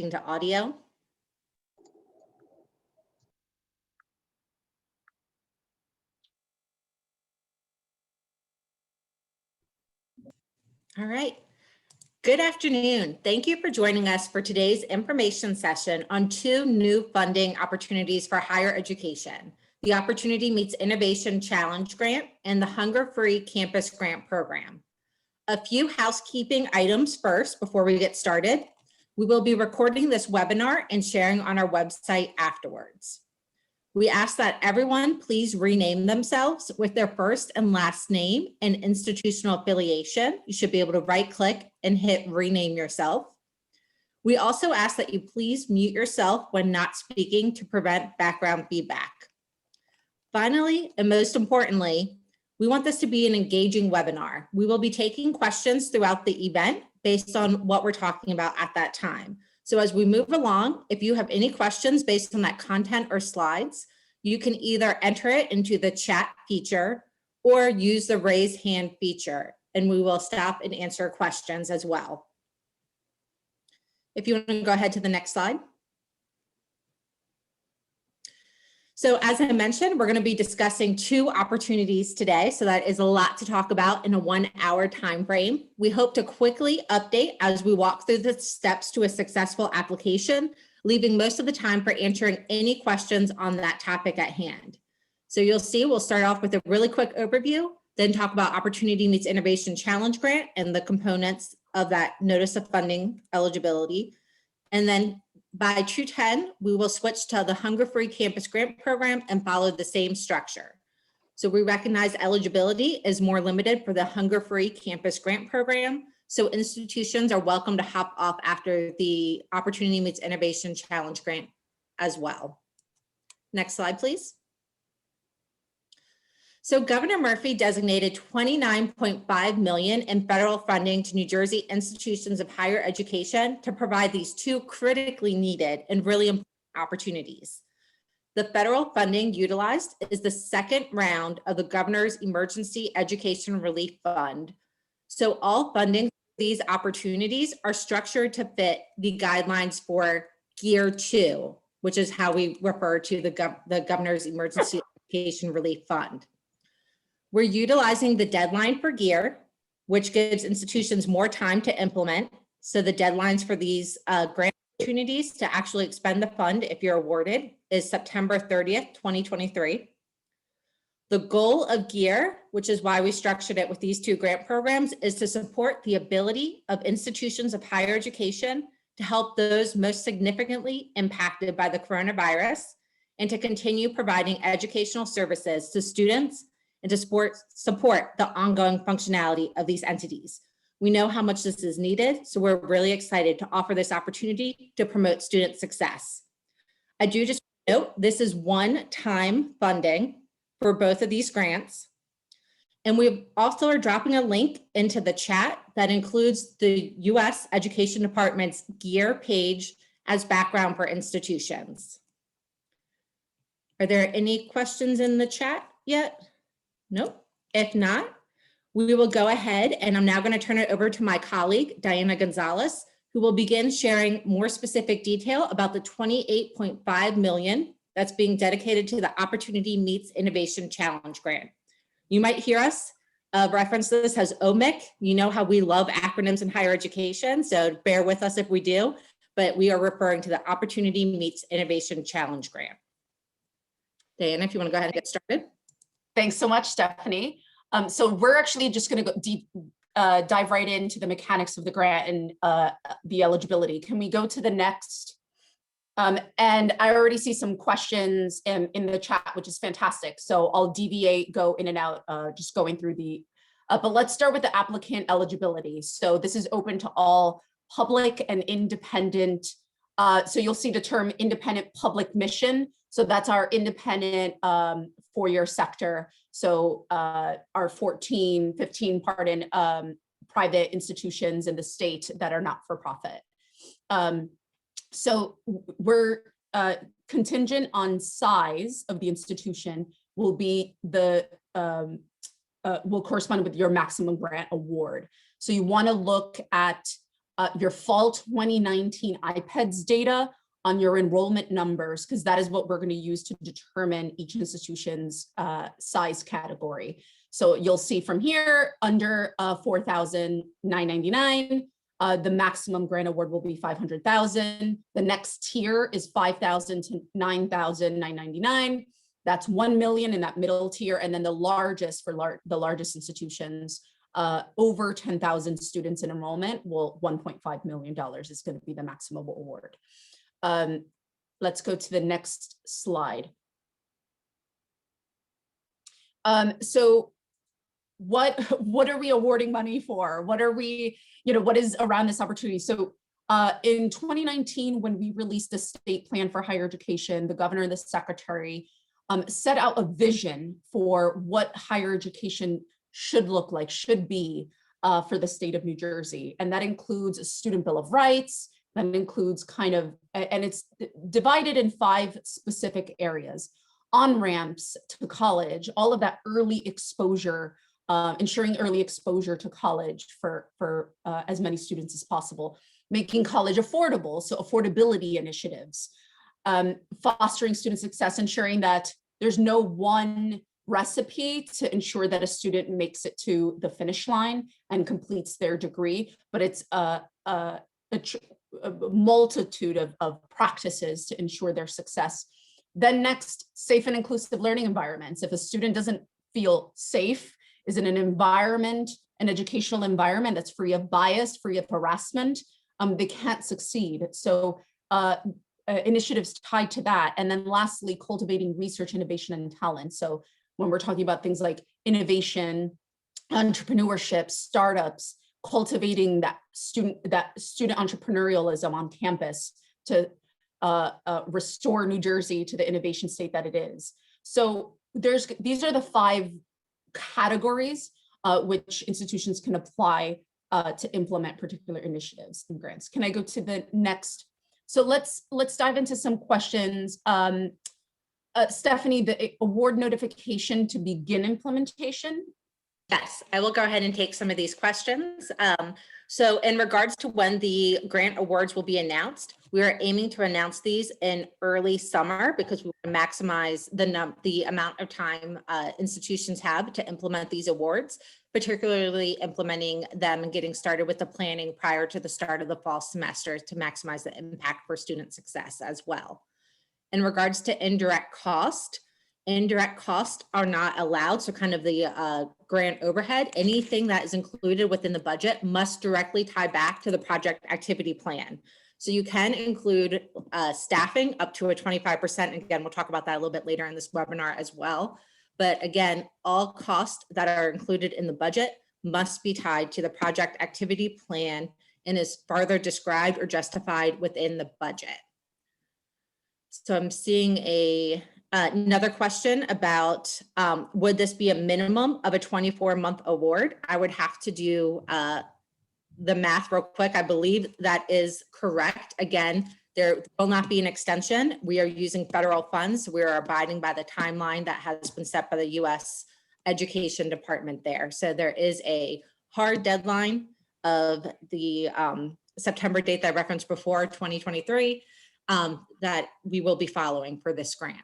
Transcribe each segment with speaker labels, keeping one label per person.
Speaker 1: to audio. All right. Good afternoon. Thank you for joining us for today's information session on two new funding opportunities for higher education: the Opportunity Meets Innovation Challenge Grant and the Hunger-Free Campus Grant Program. A few housekeeping items first before we get started. We will be recording this webinar and sharing on our website afterwards. We ask that everyone please rename themselves with their first and last name and institutional affiliation. You should be able to right-click and hit rename yourself. We also ask that you please mute yourself when not speaking to prevent background feedback. Finally, and most importantly, we want this to be an engaging webinar. We will be taking questions throughout the event based on what we're talking about at that time. So as we move along, if you have any questions based on that content or slides, you can either enter it into the chat feature or use the raise hand feature, and we will stop and answer questions as well. If you want to go ahead to the next slide. So as I mentioned, we're going to be discussing two opportunities today. So that is a lot to talk about in a 1 hour time frame. We hope to quickly update as we walk through the steps to a successful application, leaving most of the time for answering any questions on that topic at hand. So you'll see we'll start off with a really quick overview, then talk about Opportunity Meets Innovation Challenge Grant and the components of that notice of funding eligibility. And then by 2:10, we will switch to the Hunger-Free Campus Grant Program and follow the same structure. So we recognize eligibility is more limited for the Hunger-Free Campus Grant Program. So institutions are welcome to hop off after the Opportunity Meets Innovation Challenge Grant as well. Next slide, please. So Governor Murphy designated $29.5 million in federal funding to New Jersey institutions of higher education to provide these two critically needed and really important opportunities. The federal funding utilized is the second round of the Governor's Emergency Education Relief Fund. So all funding for these opportunities are structured to fit the guidelines for GEER 2, which is how we refer to the Governor's Emergency Education Relief Fund. We're utilizing the deadline for GEER, which gives institutions more time to implement. So the deadlines for these grant opportunities to actually expend the fund, if you're awarded, is September 30th, 2023. The goal of GEER, which is why we structured it with these two grant programs, is to support the ability of institutions of higher education to help those most significantly impacted by the coronavirus and to continue providing educational services to students and to support the ongoing functionality of these entities. We know how much this is needed, so we're really excited to offer this opportunity to promote student success. I do just note this is one-time funding for both of these grants. And we also are dropping a link into the chat that includes the U.S. Education Department's GEER page as background for institutions. Are there any questions in the chat yet? Nope. If not, we will go ahead, and I'm now going to turn it over to my colleague, Diana Gonzalez, who will begin sharing more specific detail about the $28.5 million that's being dedicated to the Opportunity Meets Innovation Challenge Grant. You might hear us reference this as OMIC. You know how we love acronyms in higher education, so bear with us if we do, but we are referring to the Opportunity Meets Innovation Challenge Grant. Diana, if you want to go ahead and get started.
Speaker 2: Thanks so much, Stephanie. So we're actually just going to go deep, dive right into the mechanics of the grant and the eligibility. Can we go to the next? And I already see some questions in the chat, which is fantastic. So I'll go in and out, just going through the, but let's start with the applicant eligibility. So this is open to all public and independent. So you'll see the term independent public mission. So that's our independent four-year sector. So our 15 private institutions in the state that are not for profit. So we're contingent on size of the institution will be the will correspond with your maximum grant award. So you want to look at your fall 2019 IPEDS data on your enrollment numbers, because that is what we're going to use to determine each institution's size category. So you'll see from here under $4,999, the maximum grant award will be $500,000. The next tier is $5,000 to $9,999. That's 1 million in that middle tier, and then the largest for the largest institutions, over 10,000 students in enrollment, will $1.5 million is going to be the maximum award. Let's go to the next slide. So what are we awarding money for? What are we, what is around this opportunity? So in 2019, when we released the state plan for higher education, the governor and the secretary set out a vision for what higher education should look like, should be for the state of New Jersey. And that includes a student bill of rights, that includes and it's divided in 5 specific areas: on-ramps to college, all of that early exposure, ensuring early exposure to college for as many students as possible, making college affordable, so affordability initiatives, fostering student success, ensuring that there's no one recipe to ensure that a student makes it to the finish line and completes their degree, but it's a multitude of practices to ensure their success. Then next, safe and inclusive learning environments. If a student doesn't feel safe, is in an environment, an educational environment that's free of bias, free of harassment, they can't succeed. So initiatives tied to that. And then lastly, cultivating research, innovation, and talent. So when we're talking about things like innovation, entrepreneurship, startups, cultivating that student entrepreneurialism on campus to restore New Jersey to the innovation state that it is. So these are the 5 categories which institutions can apply to implement particular initiatives and grants. Can I go to the next? So let's dive into some questions. Stephanie, the award notification to begin implementation.
Speaker 1: Yes, I will go ahead and take some of these questions. So in regards to when the grant awards will be announced, we are aiming to announce these in early summer because we want to maximize the amount of time institutions have to implement these awards, particularly implementing them and getting started with the planning prior to the start of the fall semester to maximize the impact for student success as well. In regards to indirect costs are not allowed. So kind of the grant overhead, anything that is included within the budget must directly tie back to the project activity plan. So you can include staffing up to a 25%. Again, we'll talk about that a little bit later in this webinar as well. But again, all costs that are included in the budget must be tied to the project activity plan and is further described or justified within the budget. So I'm seeing another question about would this be a minimum of a 24-month award? I would have to do the math real quick. I believe that is correct. Again, there will not be an extension. We are using federal funds. We are abiding by the timeline that has been set by the U.S. Education Department there. So there is a hard deadline of the September date that I referenced before, 2023, that we will be following for this grant.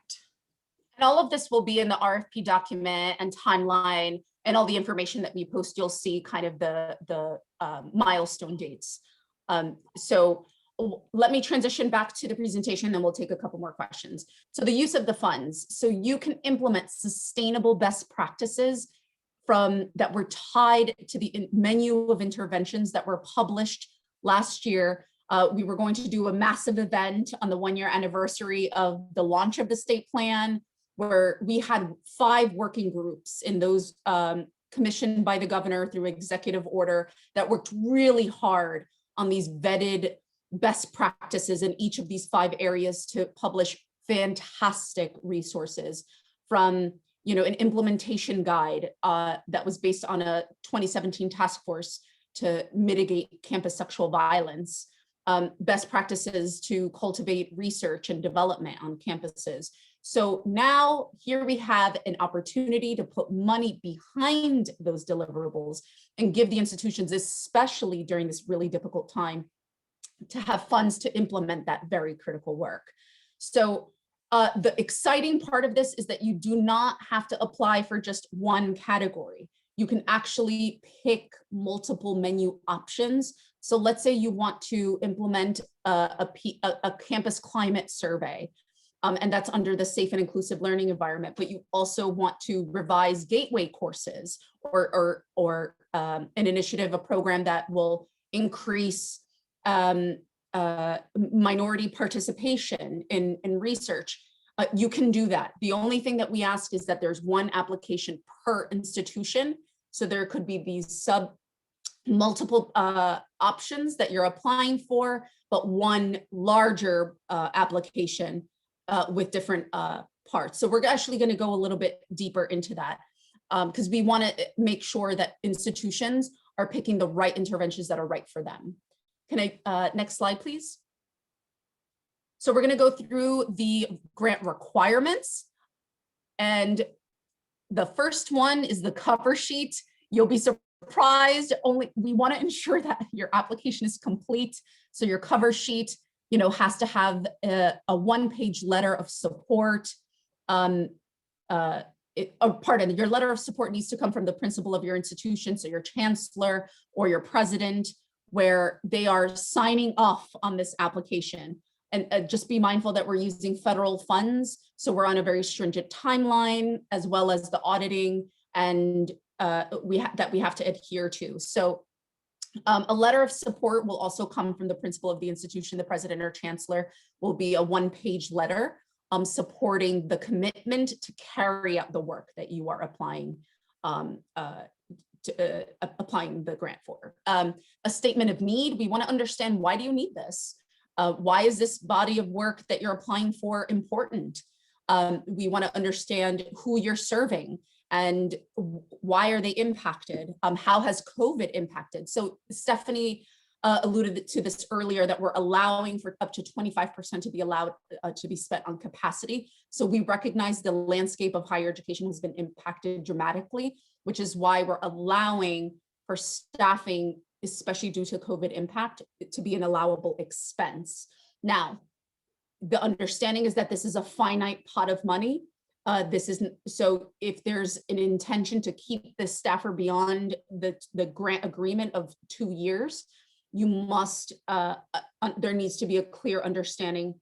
Speaker 2: And all of this will be in the RFP document and timeline and all the information that we post. You'll see kind of the milestone dates. So let me transition back to the presentation, then we'll take a couple more questions. So the use of the funds. So you can implement sustainable best practices that were tied to the menu of interventions that were published last year. We were going to do a massive event on the 1-year anniversary of the launch of the state plan, where we had 5 working groups in those commissioned by the governor through executive order that worked really hard on these vetted best practices in each of these 5 areas to publish fantastic resources, from an implementation guide that was based on a 2017 task force to mitigate campus sexual violence, best practices to cultivate research and development on campuses, So now here we have an opportunity to put money behind those deliverables and give the institutions, especially during this really difficult time, to have funds to implement that very critical work. So the exciting part of this is that you do not have to apply for just one category. You can actually pick multiple menu options. So let's say you want to implement a campus climate survey, and that's under the safe and inclusive learning environment, but you also want to revise gateway courses or an initiative, a program that will increase minority participation in research. You can do that. The only thing that we ask is that there's one application per institution. So there could be these multiple options that you're applying for, but one larger application with different parts. So we're actually going to go a little bit deeper into that because we want to make sure that institutions are picking the right interventions that are right for them. Can I, next slide, please? So we're going to go through the grant requirements. And the first one is the cover sheet. You'll be surprised. We want to ensure that your application is complete. So your cover sheet, has to have a one-page letter of support. Your letter of support needs to come from the principal of your institution, so your chancellor or your president, where they are signing off on this application. And just be mindful that we're using federal funds. So we're on a very stringent timeline, as well as the auditing and that we have to adhere to. So a letter of support will also come from the principal of the institution. The president or chancellor will be a one-page letter supporting the commitment to carry out the work that you are applying applying the grant for. A statement of need, we want to understand, why do you need this? Why is this body of work that you're applying for important? We want to understand who you're serving and why are they impacted? How has COVID impacted? So Stephanie alluded to this earlier, that we're allowing for up to 25% to be allowed to be spent on capacity. So we recognize the landscape of higher education has been impacted dramatically, which is why we're allowing for staffing, especially due to COVID impact, to be an allowable expense. Now, the understanding is that this is a finite pot of money. So if there's an intention to keep the staffer beyond the grant agreement of 2 years, you must, there needs to be a clear understanding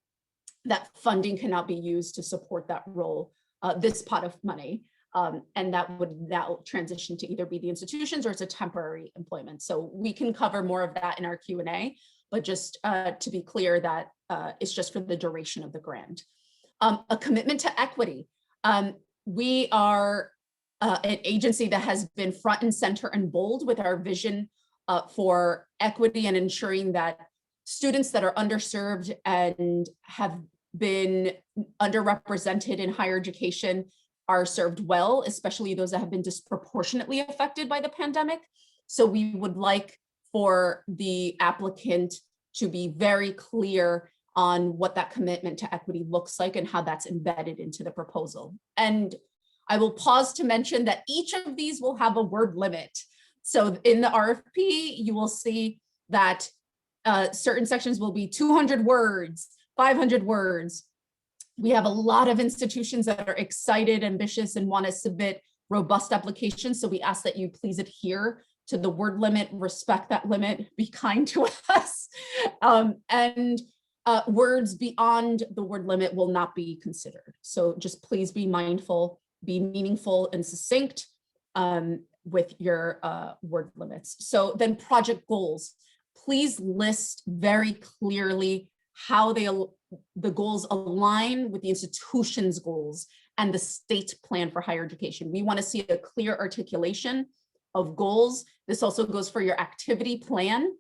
Speaker 2: that funding cannot be used to support that role, this pot of money. And that will transition to either be the institutions or it's a temporary employment. So we can cover more of that in our Q&A, but just to be clear that it's just for the duration of the grant. A commitment to equity. We are an agency that has been front and center and bold with our vision for equity and ensuring that students that are underserved and have been underrepresented in higher education are served well, especially those that have been disproportionately affected by the pandemic. So we would like for the applicant to be very clear on what that commitment to equity looks like and how that's embedded into the proposal. And I will pause to mention that each of these will have a word limit. So in the RFP, you will see that certain sections will be 200 words, 500 words. We have a lot of institutions that are excited, ambitious, and want to submit robust applications. So we ask that you please adhere to the word limit, respect that limit, be kind to us. Words beyond the word limit will not be considered. So just please be mindful, be meaningful and succinct with your word limits. So then project goals, please list very clearly how the goals align with the institution's goals and the state plan for higher education. We want to see a clear articulation of goals. This also goes for your activity plan.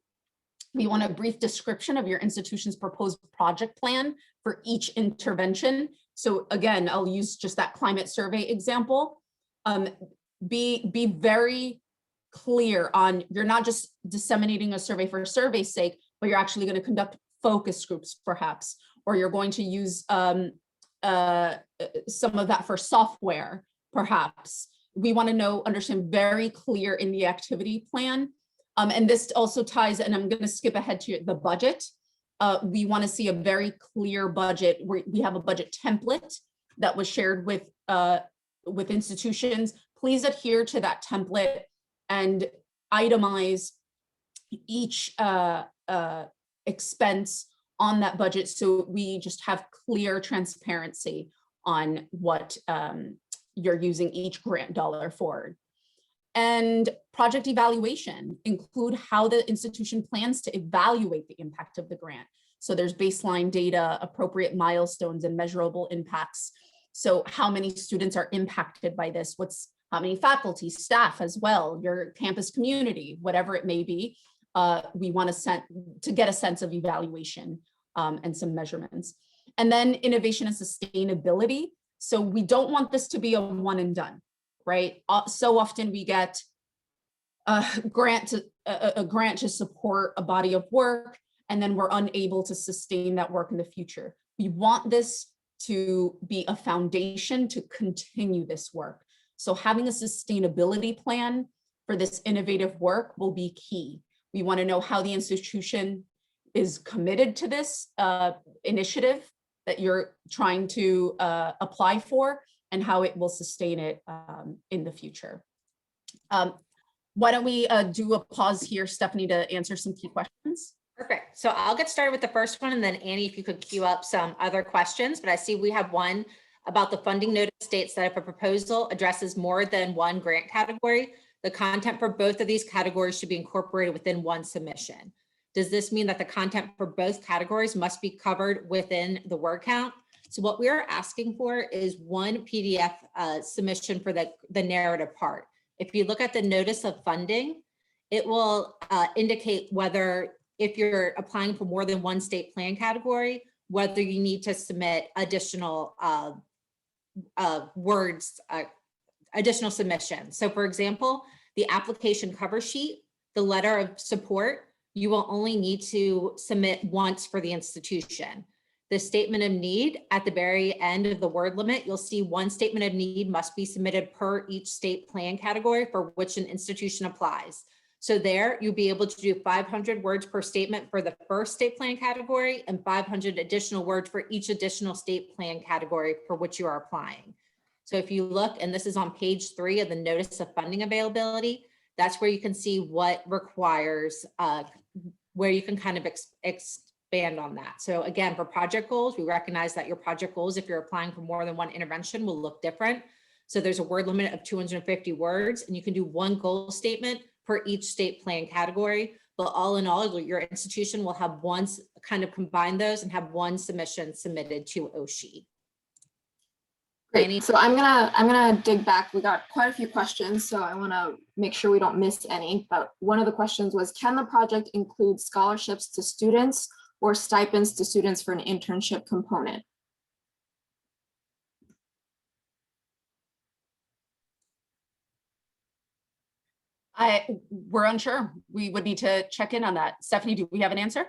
Speaker 2: We want a brief description of your institution's proposed project plan for each intervention. So again, I'll use just that climate survey example. Be very clear on, you're not just disseminating a survey for survey's sake, but you're actually going to conduct focus groups perhaps, or you're going to use some of that for software, perhaps. We want to understand very clear in the activity plan. And this also ties, and I'm going to skip ahead to the budget. We want to see a very clear budget where we have a budget template that was shared with institutions. Please adhere to that template and itemize each expense on that budget, so we just have clear transparency on what you're using each grant dollar for. And project evaluation, include how the institution plans to evaluate the impact of the grant. So there's baseline data, appropriate milestones, and measurable impacts. So how many students are impacted by this? How many faculty, staff as well, your campus community, whatever it may be. We want to get a sense of evaluation and some measurements. And then innovation and sustainability. So we don't want this to be a one and done, right? So often we get a grant to support a body of work, and then we're unable to sustain that work in the future. We want this to be a foundation to continue this work. So having a sustainability plan for this innovative work will be key. We want to know how the institution is committed to this initiative that you're trying to apply for, and how it will sustain it in the future. Why don't we do a pause here, Stephanie, to answer some key questions?
Speaker 1: Perfect. So I'll get started with the first one, and then Annie, if you could queue up some other questions. But I see we have one about the funding notice states that if a proposal addresses more than one grant category, the content for both of these categories should be incorporated within one submission. Does this mean that the content for both categories must be covered within the word count? So what we are asking for is one PDF submission for the narrative part. If you look at the notice of funding, it will indicate whether, if you're applying for more than one state plan category, whether you need to submit additional words, additional submissions. So for example, the application cover sheet, the letter of support, you will only need to submit once for the institution. The statement of need at the very end of the word limit, you'll see one statement of need must be submitted per each state plan category for which an institution applies. So there you'll be able to do 500 words per statement for the first state plan category and 500 additional words for each additional state plan category for which you are applying. So if you look, and this is on page 3 of the notice of funding availability, that's where you can see what requires, where you can kind of expand on that. So again, for project goals, we recognize that your project goals, if you're applying for more than one intervention, will look different. So there's a word limit of 250 words, and you can do one goal statement per each state plan category. But all in all, your institution will have once kind of combine those and have one submission submitted to OSHE.
Speaker 3: Great. So I'm gonna dig back. We got quite a few questions, so I want to make sure we don't miss any. But one of the questions was, can the project include scholarships to students or stipends to students for an internship component?
Speaker 2: We're unsure. We would need to check in on that. Stephanie, do we have an answer?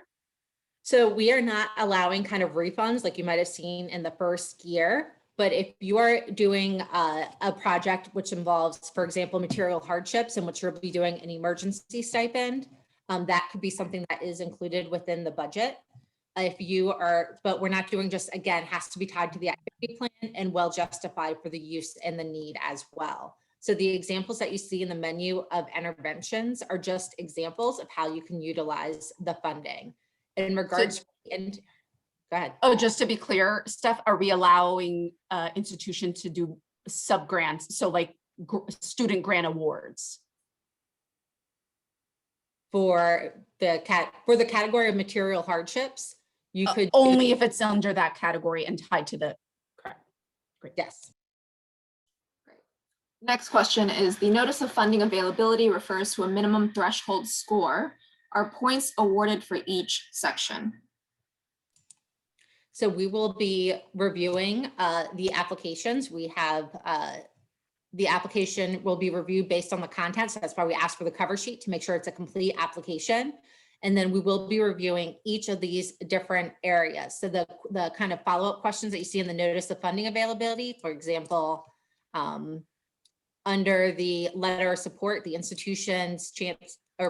Speaker 1: So we are not allowing kind of refunds like you might have seen in the first year. But if you are doing a project which involves, for example, material hardships, in which you'll be doing an emergency stipend, that could be something that is included within the budget. If you are, but we're not doing just, again, has to be tied to the activity plan and well justified for the use and the need as well. So the examples that you see in the menu of interventions are just examples of how you can utilize the funding. In regards, and go ahead.
Speaker 2: Oh, just to be clear, Steph, are we allowing institutions to do sub-grants? So like student grant awards?
Speaker 1: For the category of material hardships, you could
Speaker 2: only if it's under that category and tied to the, correct. Great.
Speaker 1: Yes.
Speaker 3: Next question is, the notice of funding availability refers to a minimum threshold score. Are points awarded for each section?
Speaker 1: So we will be reviewing the applications. We have the application will be reviewed based on the content. So that's why we ask for the cover sheet to make sure it's a complete application. And then we will be reviewing each of these different areas. So the kind of follow-up questions that you see in the notice of funding availability, for example, under the letter of support, the institution's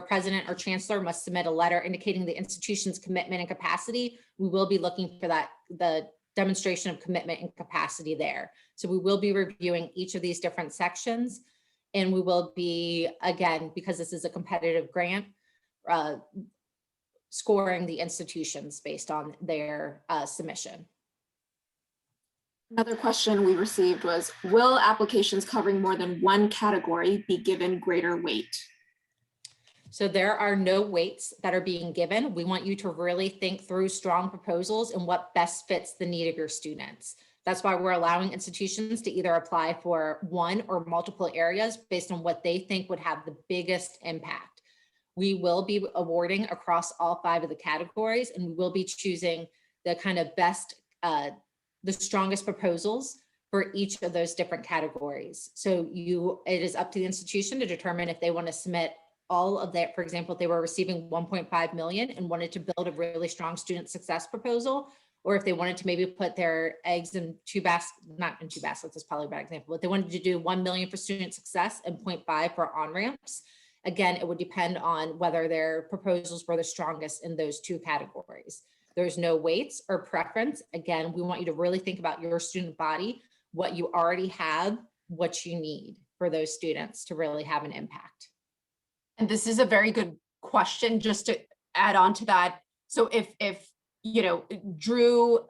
Speaker 1: president or chancellor must submit a letter indicating the institution's commitment and capacity. We will be looking for that, the demonstration of commitment and capacity there. So we will be reviewing each of these different sections, and we will be, again, because this is a competitive grant, scoring the institutions based on their submission.
Speaker 3: Another question we received was, will applications covering more than one category be given greater weight?
Speaker 1: So there are no weights that are being given. We want you to really think through strong proposals and what best fits the need of your students. That's why we're allowing institutions to either apply for one or multiple areas based on what they think would have the biggest impact. We will be awarding across all 5 of the categories, and we will be choosing the kind of best, the strongest proposals for each of those different categories. So it is up to the institution to determine if they want to submit all of that. For example, if they were receiving 1.5 million and wanted to build a really strong student success proposal, or if they wanted to maybe put their eggs in not in two baskets, is probably a bad example, but they wanted to do 1 million for student success and 0.5 for on-ramps. Again, it would depend on whether their proposals were the strongest in those 2 categories. There's no weights or preference. Again, we want you to really think about your student body, what you already have, what you need for those students to really have an impact.
Speaker 2: And this is a very good question, just to add on to that. So if you know, Drew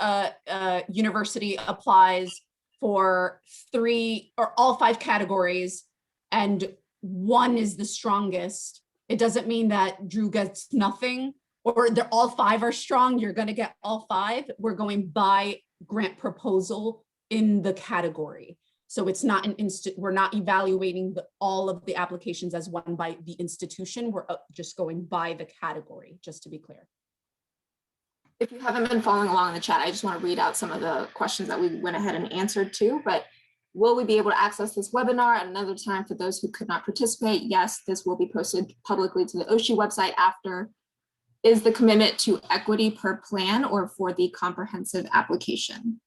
Speaker 2: University applies for 3 or all 5 categories and one is the strongest, it doesn't mean that Drew gets nothing, or all 5 are strong, you're going to get all 5. We're going by grant proposal in the category. So it's not we're not evaluating all of the applications as one by the institution. We're just going by the category, just to be clear.
Speaker 3: If you haven't been following along in the chat, I just want to read out some of the questions that we went ahead and answered to. But will we be able to access this webinar at another time for those who could not participate? Yes, this will be posted publicly to the OSHI website after. Is the commitment to equity per plan or for the comprehensive application?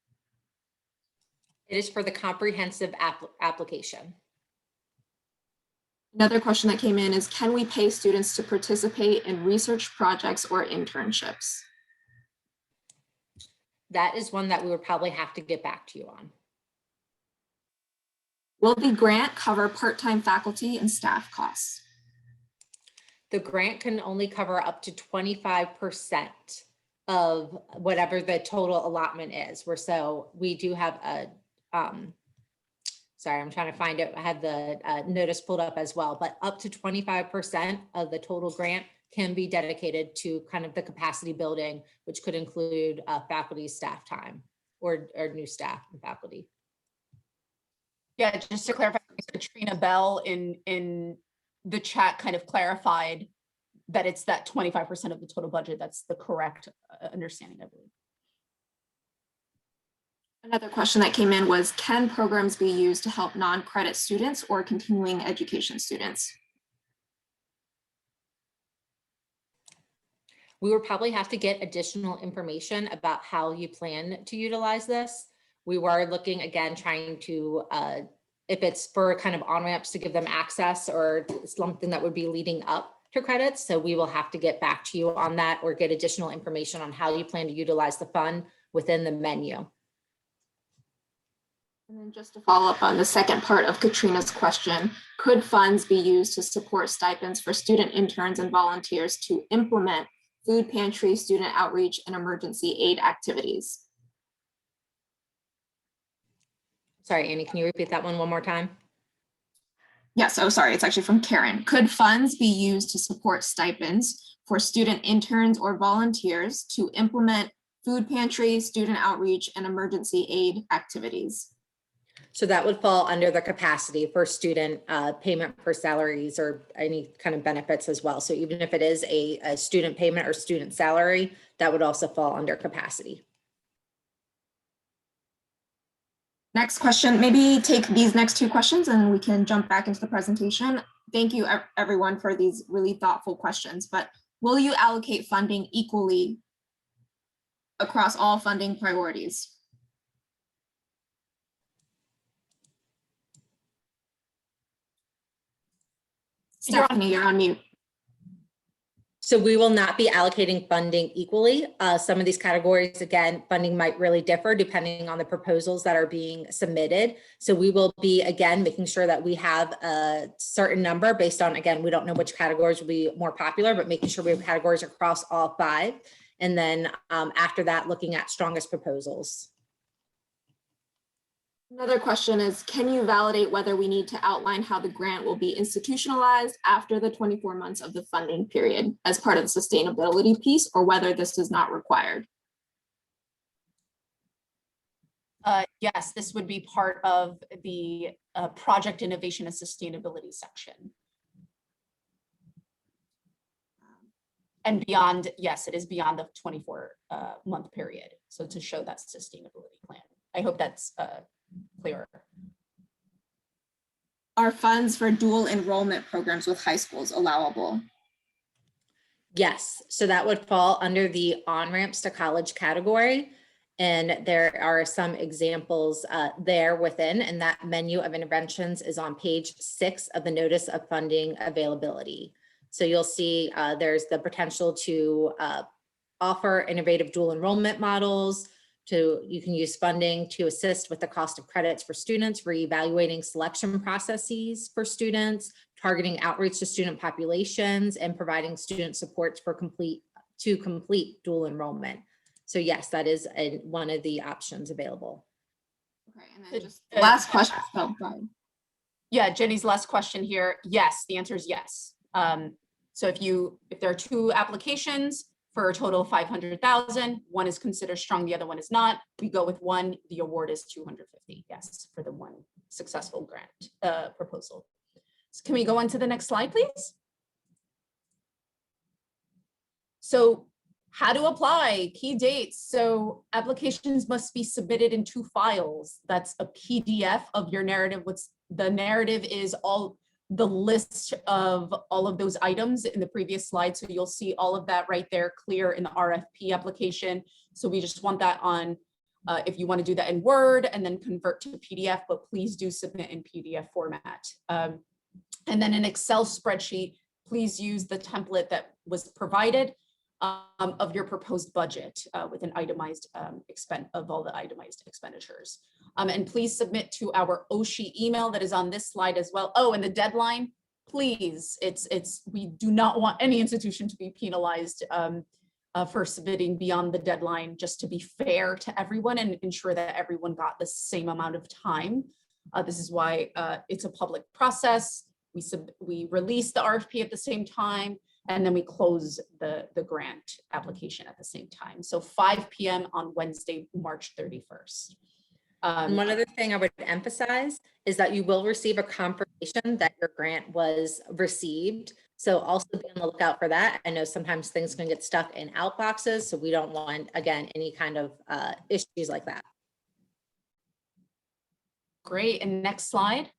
Speaker 1: It is for the comprehensive application.
Speaker 3: Another question that came in is, can we pay students to participate in research projects or internships?
Speaker 1: That is one that we would probably have to get back to you on.
Speaker 3: Will the grant cover part-time faculty and staff costs?
Speaker 1: The grant can only cover up to 25% of whatever the total allotment is. So we do have a, sorry, I'm trying to find it. I had the notice pulled up as well, but up to 25% of the total grant can be dedicated to kind of the capacity building, which could include faculty staff time or new staff and faculty.
Speaker 2: Yeah, just to clarify, Katrina Bell in the chat kind of clarified that it's that 25% of the total budget. That's the correct understanding, I believe.
Speaker 3: Another question that came in was, can programs be used to help non-credit students or continuing education students?
Speaker 1: We would probably have to get additional information about how you plan to utilize this. We were looking, again, trying to, if it's for kind of on-ramps to give them access or something that would be leading up to credits. So we will have to get back to you on that or get additional information on how you plan to utilize the fund within the menu.
Speaker 3: And then just to follow up on the second part of Katrina's question, could funds be used to support stipends for student interns and volunteers to implement food pantry, student outreach, and emergency aid activities?
Speaker 1: Sorry, Annie, can you repeat that one more time?
Speaker 3: Yes, oh, sorry, it's actually from Karen. Could funds be used to support stipends for student interns or volunteers to implement food pantry, student outreach, and emergency aid activities?
Speaker 1: So that would fall under the capacity for student payment for salaries or any kind of benefits as well. So even if it is a student payment or student salary, that would also fall under capacity.
Speaker 3: Next question, maybe take these next 2 questions and we can jump back into the presentation. Thank you everyone for these really thoughtful questions, but will you allocate funding equally across all funding priorities? Stephanie, you're on mute.
Speaker 1: So we will not be allocating funding equally. Some of these categories, again, funding might really differ depending on the proposals that are being submitted. So we will be, again, making sure that we have a certain number based on, again, we don't know which categories will be more popular, but making sure we have categories across all 5. And then after that, looking at strongest proposals.
Speaker 3: Another question is, can you validate whether we need to outline how the grant will be institutionalized after the 24 months of the funding period as part of the sustainability piece, or whether this is not required?
Speaker 2: Yes, this would be part of the project innovation and sustainability section. And beyond, yes, it is beyond the 24-month period. So to show that sustainability plan. I hope that's clearer.
Speaker 3: Are funds for dual enrollment programs with high schools allowable?
Speaker 1: Yes, so that would fall under the on-ramps to college category. And there are some examples there within, and that menu of interventions is on page 6 of the notice of funding availability. So you'll see there's the potential to offer innovative dual enrollment models. You can use funding to assist with the cost of credits for students, reevaluating selection processes for students, targeting outreach to student populations, and providing student supports for complete dual enrollment. So yes, that is one of the options available.
Speaker 3: Okay, and then just last question. Oh, go ahead.
Speaker 2: Yeah, Jenny's last question here. Yes, the answer is yes. So if there are 2 applications for a total of 500,000, one is considered strong, the other one is not. We go with one, the award is 250. Yes, for the one successful grant proposal. So can we go on to the next slide, please? So how to apply, key dates. So applications must be submitted in 2 files. That's a PDF of your narrative. The narrative is all the list of all of those items in the previous slide. So you'll see all of that right there clear in the RFP application. So we just want that on, if you want to do that in Word and then convert to PDF, but please do submit in PDF format. And then an Excel spreadsheet, please use the template that was provided of your proposed budget with an itemized of all the itemized expenditures. And please submit to our OSHI email that is on this slide as well. Oh, and the deadline, please, we do not want any institution to be penalized for submitting beyond the deadline, just to be fair to everyone and ensure that everyone got the same amount of time. This is why it's a public process. We release the RFP at the same time, and then we close the grant application at the same time. So 5 p.m. on Wednesday, March 31st.
Speaker 1: And one other thing I would emphasize is that you will receive a confirmation that your grant was received. So also be on the lookout for that. I know sometimes things can get stuck in outboxes, so we don't want, again, any kind of issues like that.
Speaker 2: Great, and next slide.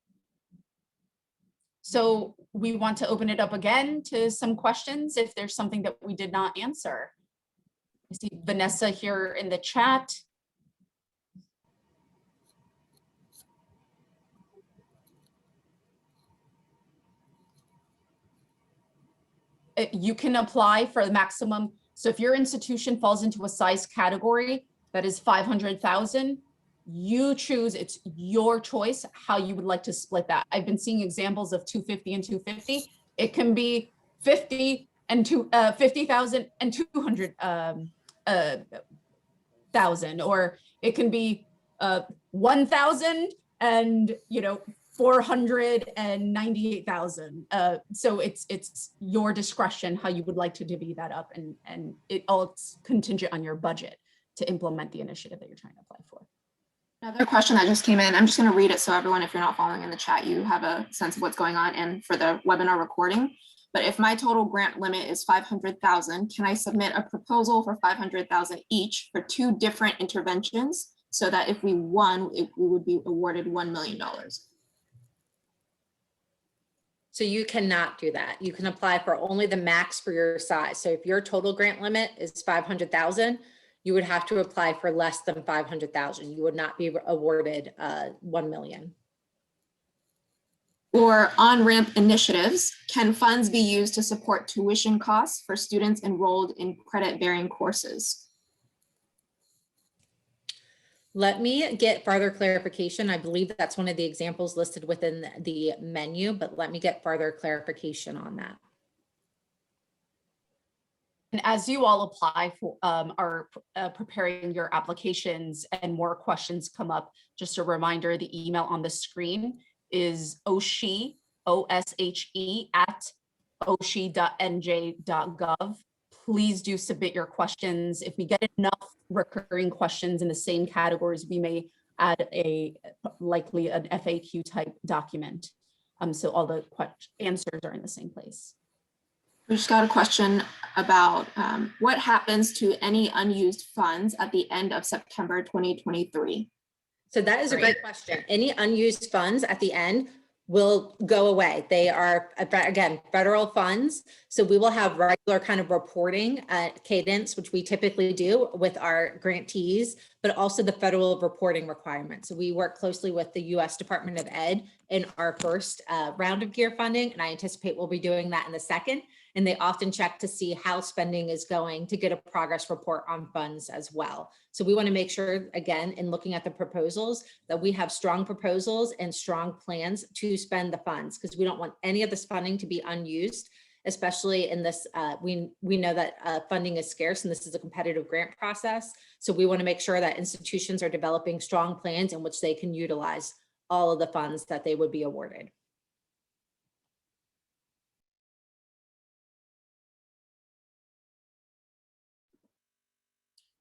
Speaker 2: So we want to open it up again to some questions if there's something that we did not answer. I see Vanessa here in the chat. You can apply for the maximum. So if your institution falls into a size category that is 500,000, you choose, it's your choice how you would like to split that. I've been seeing examples of 250 and 250. It can be 50 and 50,000 and 200,000, or it can be 1,000 and 498,000. So it's your discretion how you would like to divvy that up, and it's contingent on your budget to implement the initiative that you're trying to apply for.
Speaker 3: Another question that just came in, I'm just going to read it so everyone, if you're not following in the chat, you have a sense of what's going on, and for the webinar recording. But if my total grant limit is 500,000, can I submit a proposal for 500,000 each for 2 different interventions, so that if we won, we would be awarded $1 million?
Speaker 1: So you cannot do that. You can apply for only the max for your size. So if your total grant limit is 500,000, you would have to apply for less than 500,000. You would not be awarded 1 million.
Speaker 3: Or on-ramp initiatives, can funds be used to support tuition costs for students enrolled in credit-bearing courses?
Speaker 1: Let me get further clarification. I believe that's one of the examples listed within the menu, but let me get further clarification on that.
Speaker 2: And as you all apply for, are preparing your applications and more questions come up, just a reminder, the email on the screen is oshe, O-S-H-E, at oshe.nj.gov. Please do submit your questions. If we get enough recurring questions in the same categories, we may add likely an FAQ type document. So all the answers are in the same place.
Speaker 3: We just got a question about what happens to any unused funds at the end of September 2023?
Speaker 1: So that is a great question. Any unused funds at the end will go away. They are, again, federal funds. So we will have regular kind of reporting cadence, which we typically do with our grantees, but also the federal reporting requirements. So we work closely with the U.S. Department of Ed in our first round of GEER funding, and I anticipate we'll be doing that in the second. And they often check to see how spending is going to get a progress report on funds as well. So we want to make sure, again, in looking at the proposals, that we have strong proposals and strong plans to spend the funds, because we don't want any of this funding to be unused, especially in this, we know that funding is scarce and this is a competitive grant process. So we want to make sure that institutions are developing strong plans in which they can utilize all of the funds that they would be awarded.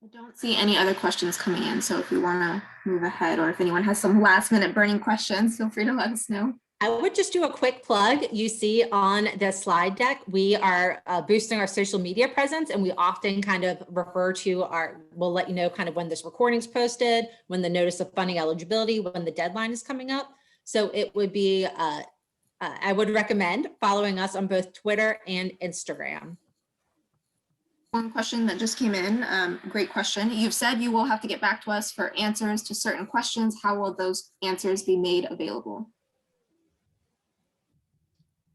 Speaker 3: I don't see any other questions coming in, so if you want to move ahead, or if anyone has some last minute burning questions, feel free to let us know.
Speaker 1: I would just do a quick plug. You see on the slide deck, we are boosting our social media presence, and we often kind of refer to we'll let you know kind of when this recording's posted, when the notice of funding eligibility, when the deadline is coming up. So it would be, I would recommend following us on both Twitter and Instagram.
Speaker 3: One question that just came in, great question. You've said you will have to get back to us for answers to certain questions. How will those answers be made available?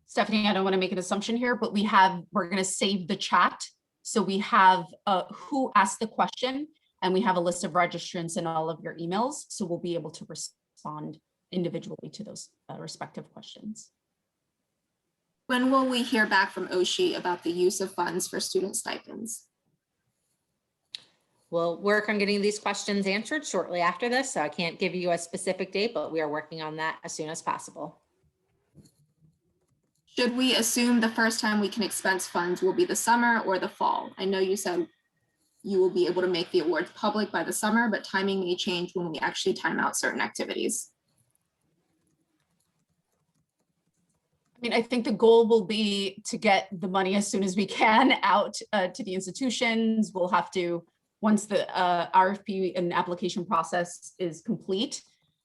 Speaker 2: Stephanie, I don't want to make an assumption here, but we're going to save the chat. So we have who asked the question, and we have a list of registrants in all of your emails. So we'll be able to respond individually to those respective questions.
Speaker 3: When will we hear back from OSHE about the use of funds for student stipends?
Speaker 1: We'll work on getting these questions answered shortly after this. So I can't give you a specific date, but we are working on that as soon as possible.
Speaker 3: Should we assume the first time we can expense funds will be the summer or the fall? I know you said you will be able to make the awards public by the summer, but timing may change when we actually time out certain activities.
Speaker 2: I mean, I think the goal will be to get the money as soon as we can out to the institutions. We'll have to, once the RFP and application process is complete,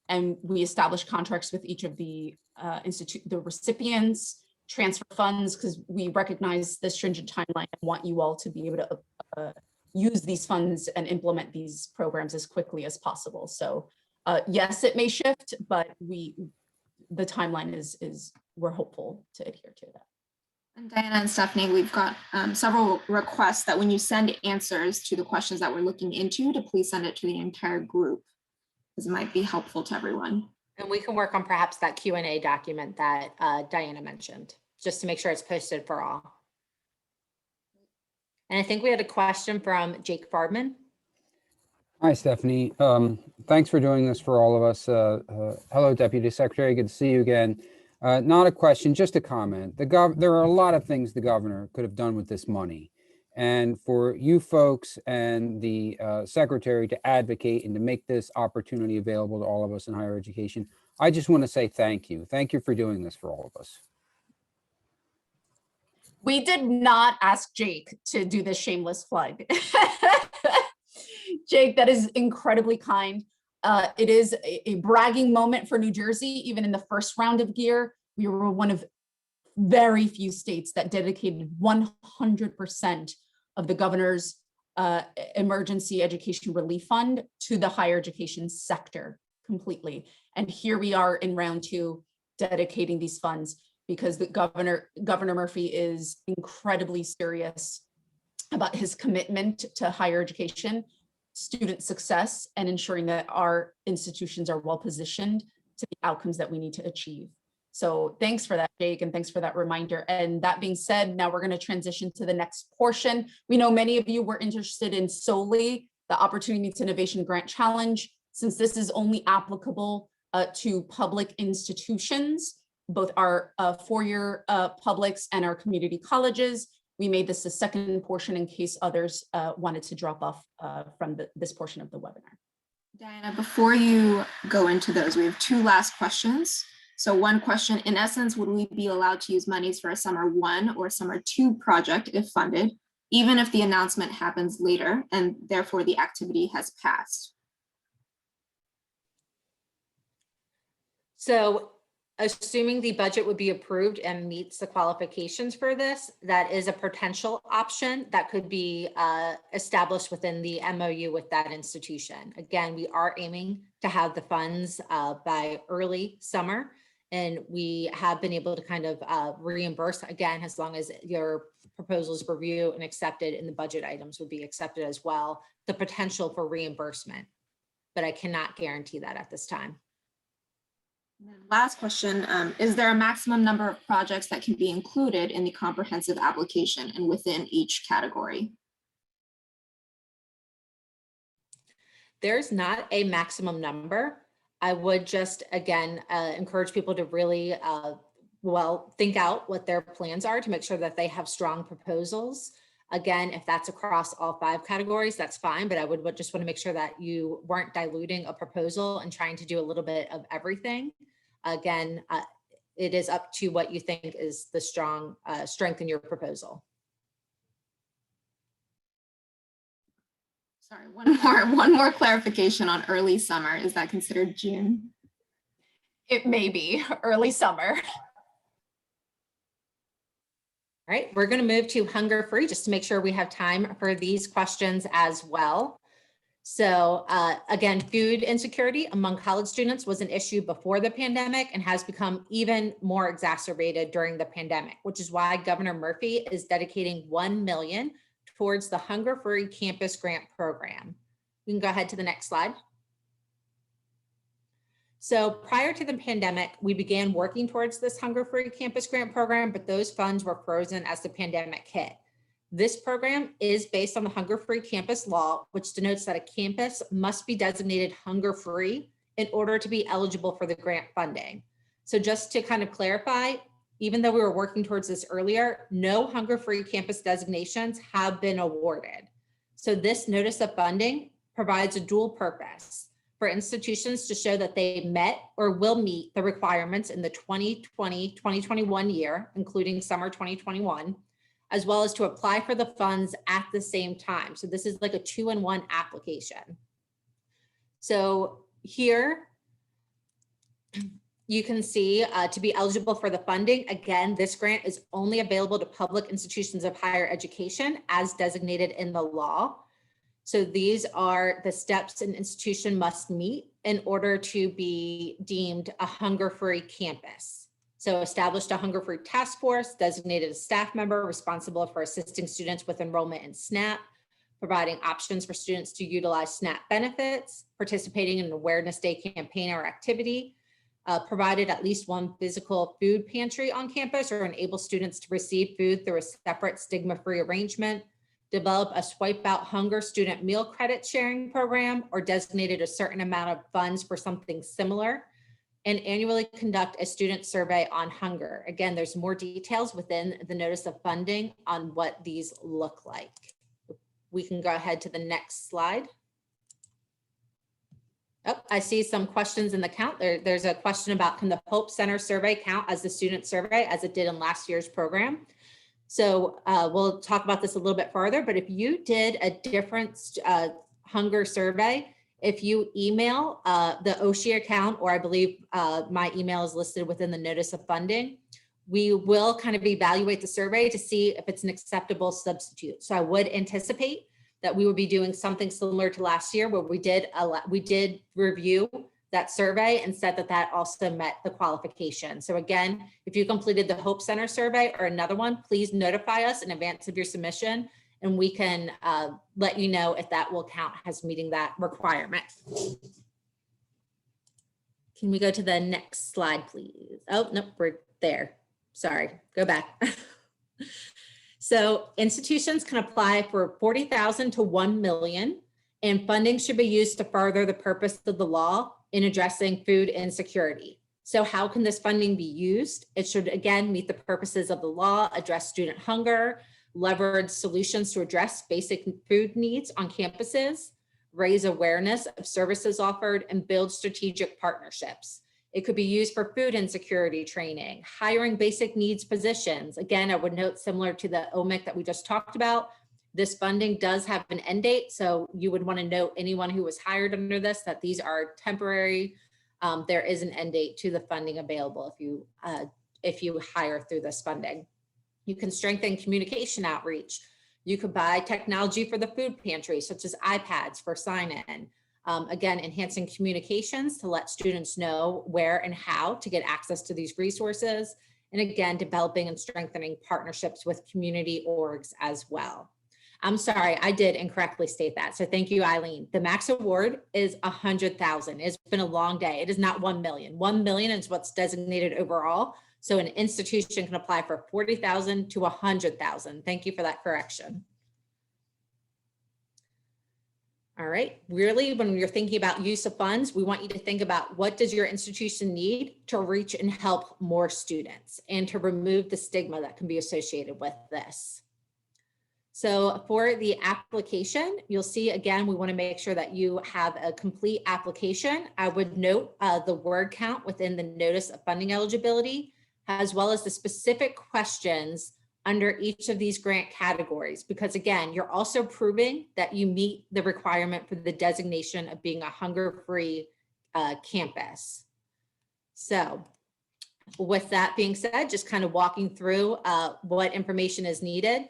Speaker 2: and we establish contracts with each of the the recipients, transfer funds, because we recognize the stringent timeline and want you all to be able to use these funds and implement these programs as quickly as possible. So yes, it may shift, but the timeline is we're hopeful to adhere to that.
Speaker 3: And Diana and Stephanie, we've got several requests that when you send answers to the questions that we're looking into, to please send it to the entire group, because it might be helpful to everyone.
Speaker 1: And we can work on perhaps that Q&A document that Diana mentioned, just to make sure it's posted for all. And I think we had a question from Jake Fardman.
Speaker 4: Hi, Stephanie. Thanks for doing this for all of us. Hello, Deputy Secretary. Good to see you again. Not a question, just a comment. There are a lot of things the governor could have done with this money. And for you folks and the secretary to advocate and to make this opportunity available to all of us in higher education, I just want to say thank you. Thank you for doing this for all of us.
Speaker 2: We did not ask Jake to do this shameless plug. Jake, that is incredibly kind. It is a bragging moment for New Jersey. Even in the first round of GEER, we were one of very few states that dedicated 100% of the governor's emergency education relief fund to the higher education sector completely. And here we are in round 2, dedicating these funds because the Governor Murphy is incredibly serious about his commitment to higher education, student success, and ensuring that our institutions are well positioned to the outcomes that we need to achieve. So thanks for that, Jake, and thanks for that reminder. And that being said, now we're going to transition to the next portion. We know many of you were interested in solely the Opportunity Meets Innovation Grant Challenge. Since this is only applicable to public institutions, both our four-year publics and our community colleges, we made this a second portion in case others wanted to drop off from this portion of the webinar.
Speaker 3: Diana, before you go into those, we have 2 last questions. So one question, in essence, would we be allowed to use monies for a summer 1 or summer 2 project if funded, even if the announcement happens later and therefore the activity has passed?
Speaker 1: So assuming the budget would be approved and meets the qualifications for this, that is a potential option that could be established within the MOU with that institution. Again, we are aiming to have the funds by early summer, and we have been able to kind of reimburse, again, as long as your proposals review and accepted, and the budget items would be accepted as well, the potential for reimbursement. But I cannot guarantee that at this time.
Speaker 3: Last question, is there a maximum number of projects that can be included in the comprehensive application and within each category?
Speaker 1: There's not a maximum number. I would just, again, encourage people to really, think out what their plans are to make sure that they have strong proposals. Again, if that's across all 5 categories, that's fine, but I would just want to make sure that you weren't diluting a proposal and trying to do a little bit of everything. Again, it is up to what you think is the strength in your proposal.
Speaker 3: Sorry, one more clarification on early summer. Is that considered June?
Speaker 2: It may be early summer.
Speaker 1: All right, we're going to move to hunger free just to make sure we have time for these questions as well. So again, food insecurity among college students was an issue before the pandemic and has become even more exacerbated during the pandemic, which is why Governor Murphy is dedicating $1 million towards the Hunger Free Campus Grant Program. We can go ahead to the next slide. So prior to the pandemic, we began working towards this Hunger Free Campus Grant Program, but those funds were frozen as the pandemic hit. This program is based on the Hunger Free Campus Law, which denotes that a campus must be designated hunger free in order to be eligible for the grant funding. So just to kind of clarify, even though we were working towards this earlier, no hunger free campus designations have been awarded. So this notice of funding provides a dual purpose for institutions to show that they met or will meet the requirements in the 2020-2021 year, including summer 2021, as well as to apply for the funds at the same time. So this is like a 2-in-1 application. So here you can see to be eligible for the funding, again, this grant is only available to public institutions of higher education as designated in the law. So these are the steps an institution must meet in order to be deemed a hunger-free campus. So established a hunger-free task force, designated a staff member responsible for assisting students with enrollment in SNAP, providing options for students to utilize SNAP benefits, participating in an Awareness Day campaign or activity, provided at least one physical food pantry on campus or enable students to receive food through a separate stigma-free arrangement, develop a swipe out hunger student meal credit sharing program, or designated a certain amount of funds for something similar, and annually conduct a student survey on hunger. Again, there's more details within the notice of funding on what these look like. We can go ahead to the next slide. Oh, I see some questions in the count. There's a question about, can the Hope Center survey count as the student survey as it did in last year's program? So we'll talk about this a little bit further, but if you did a different hunger survey, if you email the OSHI account, or I believe my email is listed within the notice of funding, we will kind of evaluate the survey to see if it's an acceptable substitute. So I would anticipate that we would be doing something similar to last year where we did review that survey and said that that also met the qualification. So again, if you completed the Hope Center survey or another one, please notify us in advance of your submission and we can let you know if that will count as meeting that requirement. Can we go to the next slide, please? Oh, nope, we're there. Sorry, go back. So institutions can apply for 40,000 to 1 million, and funding should be used to further the purpose of the law in addressing food insecurity. So how can this funding be used? It should again meet the purposes of the law, address student hunger, leverage solutions to address basic food needs on campuses, raise awareness of services offered, and build strategic partnerships. It could be used for food insecurity training, hiring basic needs positions. Again, I would note similar to the OMIC that we just talked about, this funding does have an end date. So you would want to note anyone who was hired under this, that these are temporary. There is an end date to the funding available if you hire through this funding. You can strengthen communication outreach. You could buy technology for the food pantry, such as iPads for sign-in. Again, enhancing communications to let students know where and how to get access to these resources. And again, developing and strengthening partnerships with community orgs as well. I'm sorry, I did incorrectly state that. So thank you, Eileen. The max award is 100,000. It's been a long day. It is not 1 million. 1 million is what's designated overall. So an institution can apply for 40,000 to 100,000. Thank you for that correction. All right, really, when you're thinking about use of funds, we want you to think about what does your institution need to reach and help more students and to remove the stigma that can be associated with this. So for the application, you'll see, again, we want to make sure that you have a complete application. I would note the word count within the notice of funding eligibility, as well as the specific questions under each of these grant categories, because again, you're also proving that you meet the requirement for the designation of being a hunger-free campus. So with that being said, just kind of walking through what information is needed.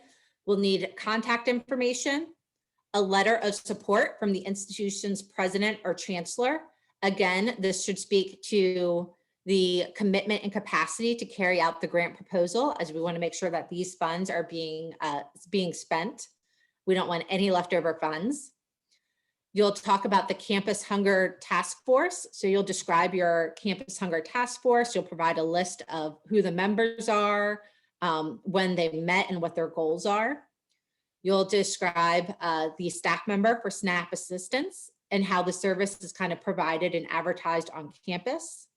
Speaker 1: We'll need contact information, a letter of support from the institution's president or chancellor. Again, this should speak to the commitment and capacity to carry out the grant proposal, as we want to make sure that these funds are being spent. We don't want any leftover funds. You'll talk about the Campus Hunger Task Force. So you'll describe your Campus Hunger Task Force. You'll provide a list of who the members are, when they met and what their goals are. You'll describe the staff member for SNAP assistance and how the service is kind of provided and advertised on campus.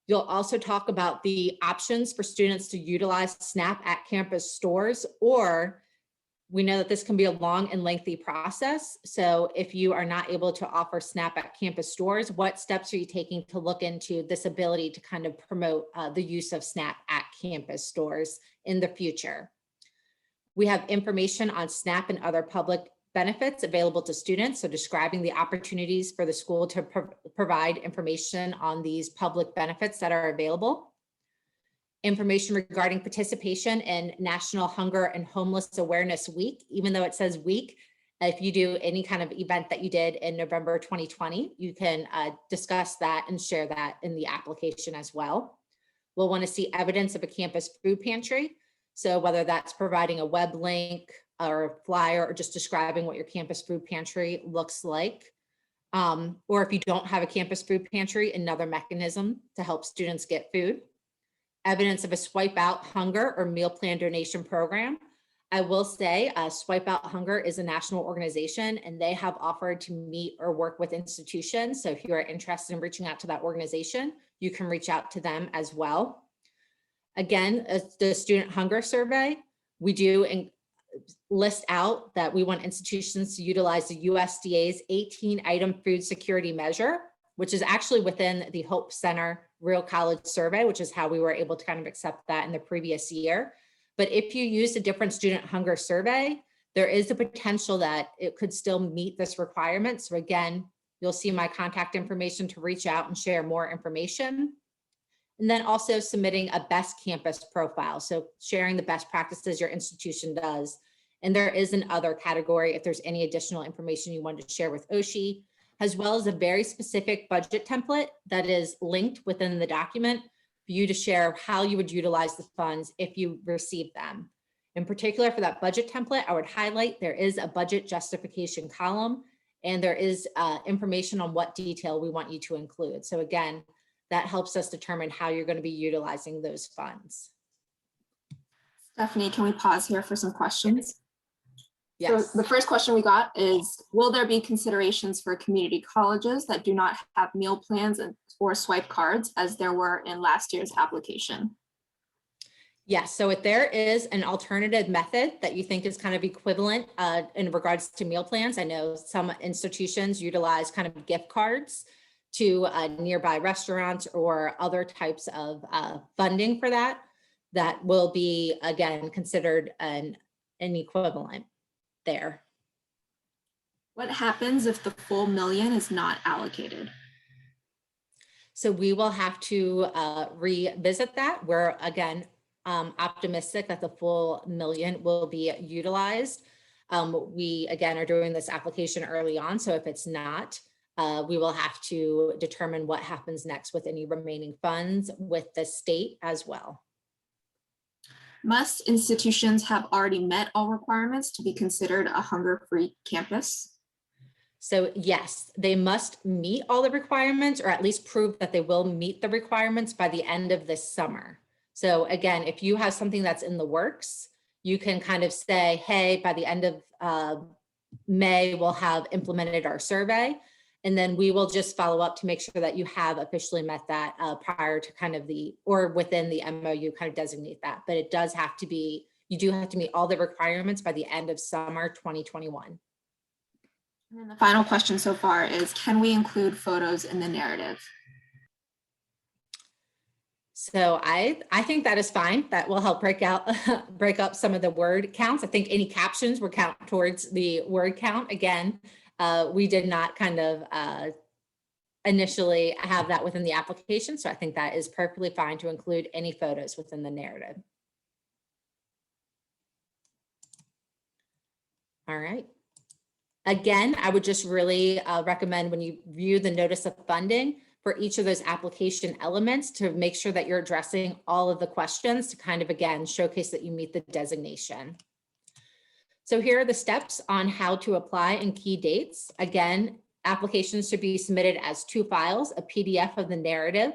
Speaker 1: You'll also talk about the options for students to utilize SNAP at campus stores, or we know that this can be a long and lengthy process. So if you are not able to offer SNAP at campus stores, what steps are you taking to look into this ability to kind of promote the use of SNAP at campus stores in the future? We have information on SNAP and other public benefits available to students. So describing the opportunities for the school to provide information on these public benefits that are available. Information regarding participation in National Hunger and Homeless Awareness Week. Even though it says week, if you do any kind of event that you did in November 2020, you can discuss that and share that in the application as well. We'll want to see evidence of a campus food pantry. So whether that's providing a web link or a flyer or just describing what your campus food pantry looks like. Or if you don't have a campus food pantry, another mechanism to help students get food. Evidence of a Swipe Out Hunger or meal plan donation program. I will say Swipe Out Hunger is a national organization and they have offered to meet or work with institutions. So if you are interested in reaching out to that organization, you can reach out to them as well. Again, the student hunger survey, we do list out that we want institutions to utilize the USDA's 18-item food security measure, which is actually within the Hope Center Real College survey, which is how we were able to kind of accept that in the previous year. But if you use a different student hunger survey, there is the potential that it could still meet this requirement. So again, you'll see my contact information to reach out and share more information. And then also submitting a best campus profile. So sharing the best practices your institution does. And there is an other category if there's any additional information you want to share with OSHE, as well as a very specific budget template that is linked within the document for you to share how you would utilize the funds if you receive them. In particular, for that budget template, I would highlight there is a budget justification column, and there is information on what detail we want you to include. So again, that helps us determine how you're going to be utilizing those funds.
Speaker 3: Stephanie, can we pause here for some questions?
Speaker 1: Yes.
Speaker 3: So the first question we got is, will there be considerations for community colleges that do not have meal plans or swipe cards as there were in last year's application?
Speaker 1: Yes, so if there is an alternative method that you think is kind of equivalent in regards to meal plans, I know some institutions utilize kind of gift cards to nearby restaurants or other types of funding for that, that will be, again, considered an equivalent there.
Speaker 3: What happens if the full $1 million is not allocated?
Speaker 1: So we will have to revisit that. We're, again, optimistic that the full $1 million will be utilized. We, again, are doing this application early on. So if it's not, we will have to determine what happens next with any remaining funds with the state as well.
Speaker 3: Must institutions have already met all requirements to be considered a hunger-free campus?
Speaker 1: So yes, they must meet all the requirements, or at least prove that they will meet the requirements by the end of this summer. So again, if you have something that's in the works, you can kind of say, hey, by the end of May, we'll have implemented our survey. And then we will just follow up to make sure that you have officially met that prior to kind of or within the MOU kind of designate that. But it does have to be, you do have to meet all the requirements by the end of summer 2021.
Speaker 3: And then the final question so far is, can we include photos in the narrative?
Speaker 1: So I think that is fine. That will help break up some of the word counts. I think any captions will count towards the word count. Again, we did not kind of initially have that within the application. So I think that is perfectly fine to include any photos within the narrative. All right. Again, I would just really recommend when you view the notice of funding for each of those application elements to make sure that you're addressing all of the questions to kind of, again, showcase that you meet the designation. So here are the steps on how to apply and key dates. Again, applications should be submitted as 2 files, a PDF of the narrative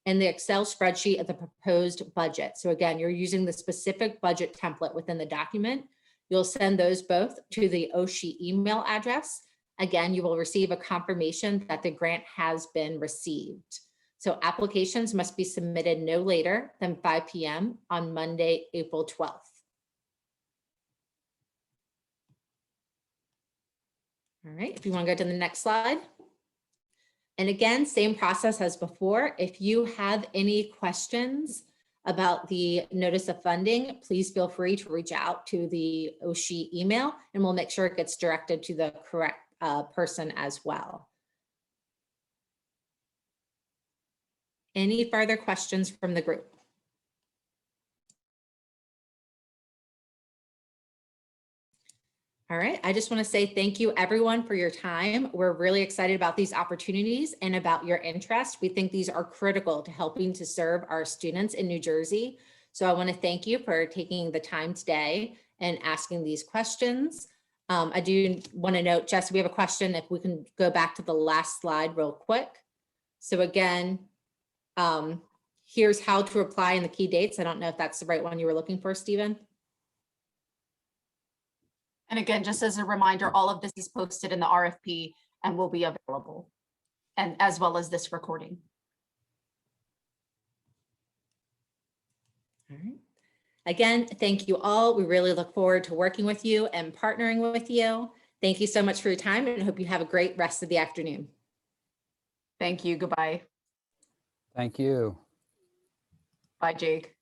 Speaker 1: and the Excel spreadsheet of the proposed budget. So again, you're using the specific budget template within the document. You'll send those both to the OSHE email address. Again, you will receive a confirmation that the grant has been received. So applications must be submitted no later than 5 p.m. on Monday, April 12th. All right, if you want to go to the next slide. And again, same process as before. If you have any questions about the notice of funding, please feel free to reach out to the OSHE email and we'll make sure it gets directed to the correct person as well. Any further questions from the group? All right, I just want to say thank you everyone for your time. We're really excited about these opportunities and about your interest. We think these are critical to helping to serve our students in New Jersey. So I want to thank you for taking the time today and asking these questions. I do want to note, Jess, we have a question if we can go back to the last slide real quick. So again, here's how to apply in the key dates. I don't know if that's the right one you were looking for, Stephen.
Speaker 2: And again, just as a reminder, all of this is posted in the RFP and will be available, and as well as this recording.
Speaker 1: All right. Again, thank you all. We really look forward to working with you and partnering with you. Thank you so much for your time and hope you have a great rest of the afternoon.
Speaker 2: Thank you. Goodbye.
Speaker 4: Thank you.
Speaker 2: Bye, Jake.